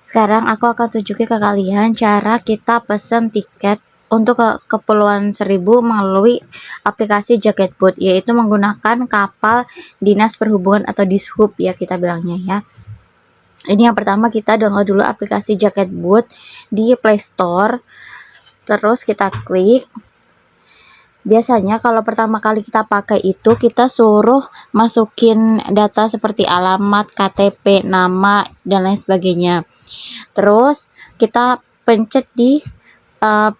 Sekarang aku akan tunjukin ke kalian cara kita pesen tiket untuk ke Kepulauan Seribu melalui aplikasi Jaketboot, yaitu menggunakan kapal Dinas Perhubungan atau Dishub ya kita bilangnya ya. Ini yang pertama, kita download dulu aplikasi Jaketboot di Play Store. Terus kita klik. Biasanya kalau pertama kali kita pakai itu kita suruh masukin data seperti alamat, KTP, nama, dan lain sebagainya. Terus kita pencet di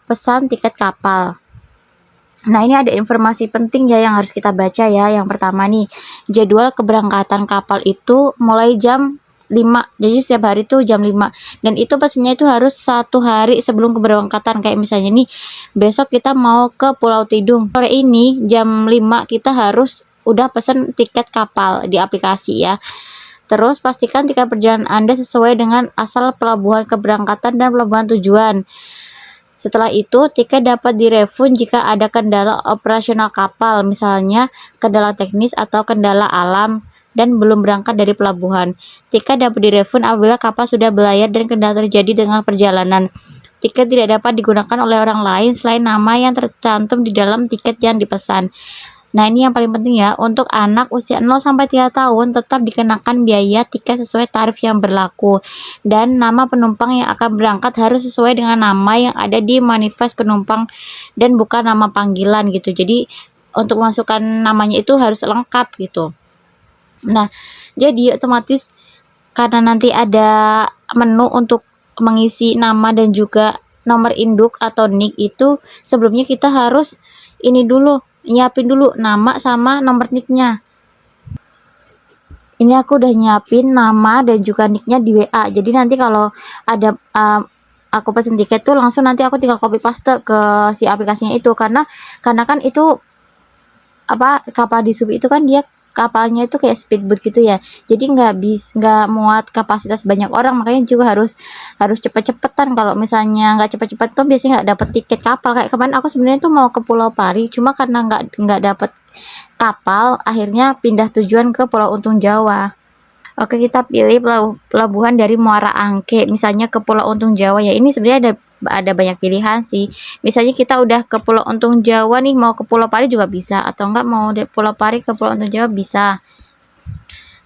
pesan tiket kapal. Nah, ini ada informasi penting ya yang harus kita baca ya. Yang pertama nih, jadwal keberangkatan kapal itu mulai jam 5. Jadi setiap hari tuh jam 5. Dan itu pesannya itu harus 1 hari sebelum keberangkatan. Kayak misalnya nih, besok kita mau ke Pulau Tidung. Sore ini jam 5 kita harus udah pesen tiket kapal di aplikasi ya. Terus pastikan tiket perjalanan Anda sesuai dengan asal pelabuhan keberangkatan dan pelabuhan tujuan. Setelah itu, tiket dapat direfund jika ada kendala operasional kapal, misalnya kendala teknis atau kendala alam dan belum berangkat dari pelabuhan. Tiket dapat direfund apabila kapal sudah berlayar dan kendala terjadi dengan perjalanan. Tiket tidak dapat digunakan oleh orang lain selain nama yang tercantum di dalam tiket yang dipesan. Nah, ini yang paling penting ya, untuk anak usia 0-3 tahun tetap dikenakan biaya tiket sesuai tarif yang berlaku. Dan nama penumpang yang akan berangkat harus sesuai dengan nama yang ada di manifest penumpang dan bukan nama panggilan gitu. Jadi untuk masukkan namanya itu harus lengkap gitu. Nah, jadi otomatis karena nanti ada menu untuk mengisi nama dan juga nomor induk atau NIK itu, sebelumnya kita harus ini dulu, nyiapin dulu nama sama nomor nicknya. Ini aku udah nyiapin nama dan juga nicknya di WA. Jadi nanti kalau ada aku pesen tiket tuh langsung nanti aku tinggal copy paste ke si aplikasinya itu, karena kan itu kapal Dishub itu kan dia kapalnya itu kayak speedboat gitu ya, jadi nggak muat kapasitas banyak orang, makanya juga harus cepet-cepetan. Kalau misalnya nggak cepet-cepet tuh biasanya nggak dapet tiket kapal. Kayak kemarin aku sebenarnya tuh mau ke Pulau Pari, cuma karena nggak dapet kapal akhirnya pindah tujuan ke Pulau Untung Jawa. Oke, kita pilih pelabuhan dari Muara Angke, misalnya ke Pulau Untung Jawa ya. Ini sebenarnya ada banyak pilihan sih. Misalnya kita udah ke Pulau Untung Jawa nih, mau ke Pulau Pari juga bisa, atau enggak mau dari Pulau Pari ke Pulau Untung Jawa bisa.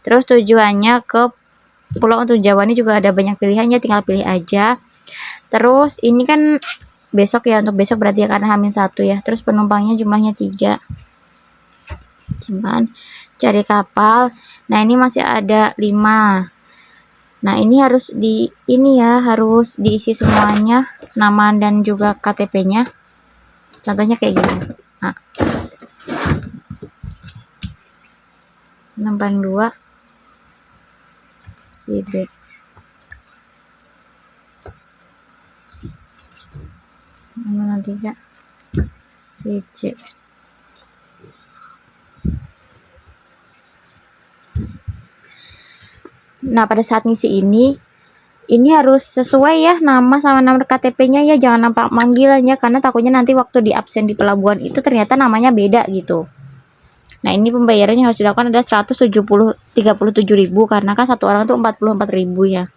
Terus tujuannya ke Pulau Untung Jawa ini juga ada banyak pilihannya, tinggal pilih aja. Terus ini kan besok ya, untuk besok berarti ya karena H-1 ya. Terus penumpangnya jumlahnya 3. Cuman cari kapal. Nah, ini masih ada 5. Nah, ini harus harus diisi semuanya, nama dan juga KTP-nya. Contohnya kayak gini. Nah, 62 si B. Nanti si C. Nah, pada saat ngisi ini harus sesuai ya nama sama nomor KTP-nya ya, jangan nampak manggilannya, karena takutnya nanti waktu di absen di pelabuhan itu ternyata namanya beda gitu. Nah, ini pembayarannya harus dilakukan ada 137.000 karena kan satu orang itu 44.000 ya.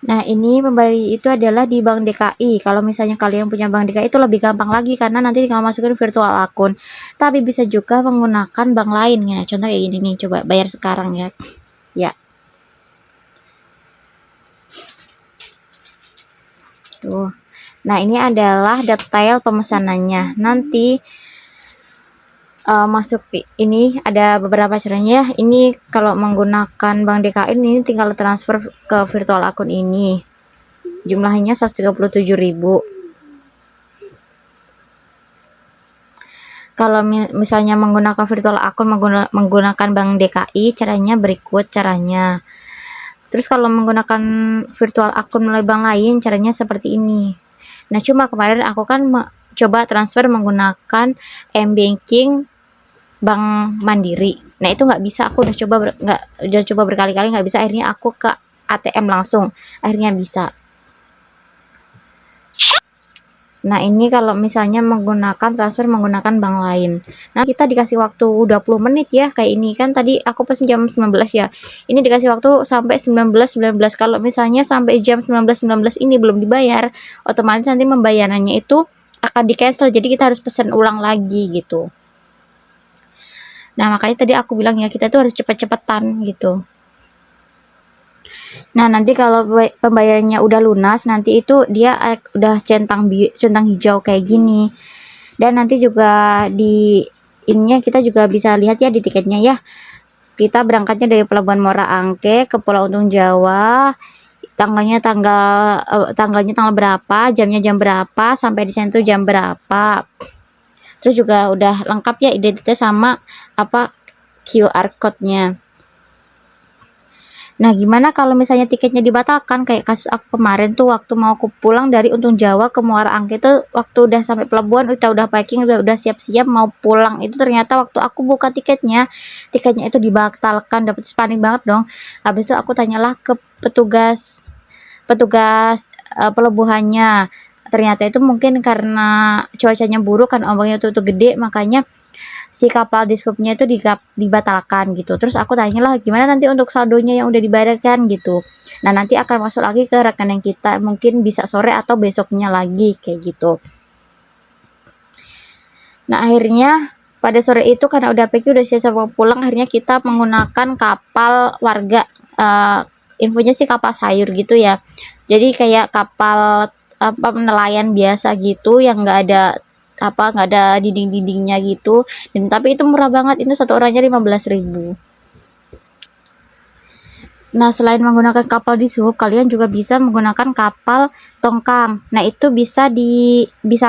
Nah, ini pembayaran itu adalah di Bank DKI. Kalau misalnya kalian punya Bank DKI itu lebih gampang lagi karena nanti tinggal masukin virtual akun. Tapi bisa juga menggunakan bank lainnya. Contoh kayak gini nih, coba bayar sekarang ya. Ya. Tuh. Nah, ini adalah detail pemesanannya. Nanti masuk ini ada beberapa caranya ya. Ini kalau menggunakan Bank DKI ini tinggal transfer ke virtual akun ini. Jumlahnya 137.000. Kalau misalnya menggunakan virtual akun menggunakan Bank DKI, caranya berikut caranya. Terus kalau menggunakan virtual akun melalui bank lain, caranya seperti ini. Nah, cuma kemarin aku kan coba transfer menggunakan M-Banking Bank Mandiri. Nah, itu nggak bisa. Aku udah coba berkali-kali nggak bisa. Akhirnya aku ke ATM langsung. Akhirnya bisa. Nah, ini kalau misalnya menggunakan transfer menggunakan bank lain. Nah, kita dikasih waktu 20 menit ya, kayak ini kan tadi aku pesen jam 19 ya. Ini dikasih waktu sampai 19.19. Kalau misalnya sampai jam 19.19 ini belum dibayar, otomatis nanti pembayarannya itu akan di-cancel. Jadi kita harus pesen ulang lagi gitu. Nah, makanya tadi aku bilang ya, kita tuh harus cepet-cepetan gitu. Nah, nanti kalau pembayarannya udah lunas, nanti itu dia udah centang hijau kayak gini. Dan nanti juga di ininya kita juga bisa lihat ya di tiketnya ya. Kita berangkatnya dari Pelabuhan Muara Angke ke Pulau Untung Jawa. Tanggalnya tanggal berapa, jamnya jam berapa, sampai di sana tuh jam berapa. Terus juga udah lengkap ya identitas sama apa QR code-nya. Nah, gimana kalau misalnya tiketnya dibatalkan kayak kasus aku kemarin tuh waktu mau aku pulang dari Untung Jawa ke Muara Angke tuh, waktu udah sampai pelabuhan udah packing udah siap-siap mau pulang, itu ternyata waktu aku buka tiketnya itu dibatalkan. Dapet panik banget dong. Habis itu aku tanyalah ke petugas pelabuhannya. Ternyata itu mungkin karena cuacanya buruk kan, ombaknya tuh gede, makanya si kapal diskupnya itu dibatalkan gitu. Terus aku tanyalah gimana nanti untuk saldonya yang udah dibayarkan gitu. Nah, nanti akan masuk lagi ke rekening kita, mungkin bisa sore atau besoknya lagi kayak gitu. Nah, akhirnya pada sore itu karena udah packing udah siap mau pulang, akhirnya kita menggunakan kapal warga. Infonya sih kapal sayur gitu ya. Jadi kayak kapal apa nelayan biasa gitu yang nggak ada dinding-dindingnya gitu, dan tapi itu murah banget, itu satu orangnya 15.000. Nah, selain menggunakan kapal di sub, kalian juga bisa menggunakan kapal tongkang. Nah, itu bisa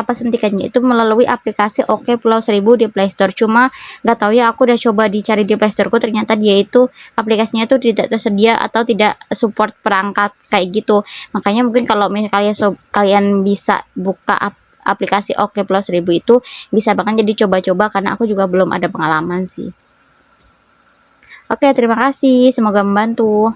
pesen tiketnya itu melalui aplikasi Oke Pulau Seribu di Play Store. Cuma nggak tahu ya, aku udah coba dicari di Play Storeku, ternyata dia itu aplikasinya itu tidak tersedia atau tidak support perangkat kayak gitu. Makanya mungkin kalau misalnya kalian bisa buka aplikasi Oke Pulau Seribu itu bisa bahkan jadi coba-coba, karena aku juga belum ada pengalaman sih. Oke, terima kasih, semoga membantu.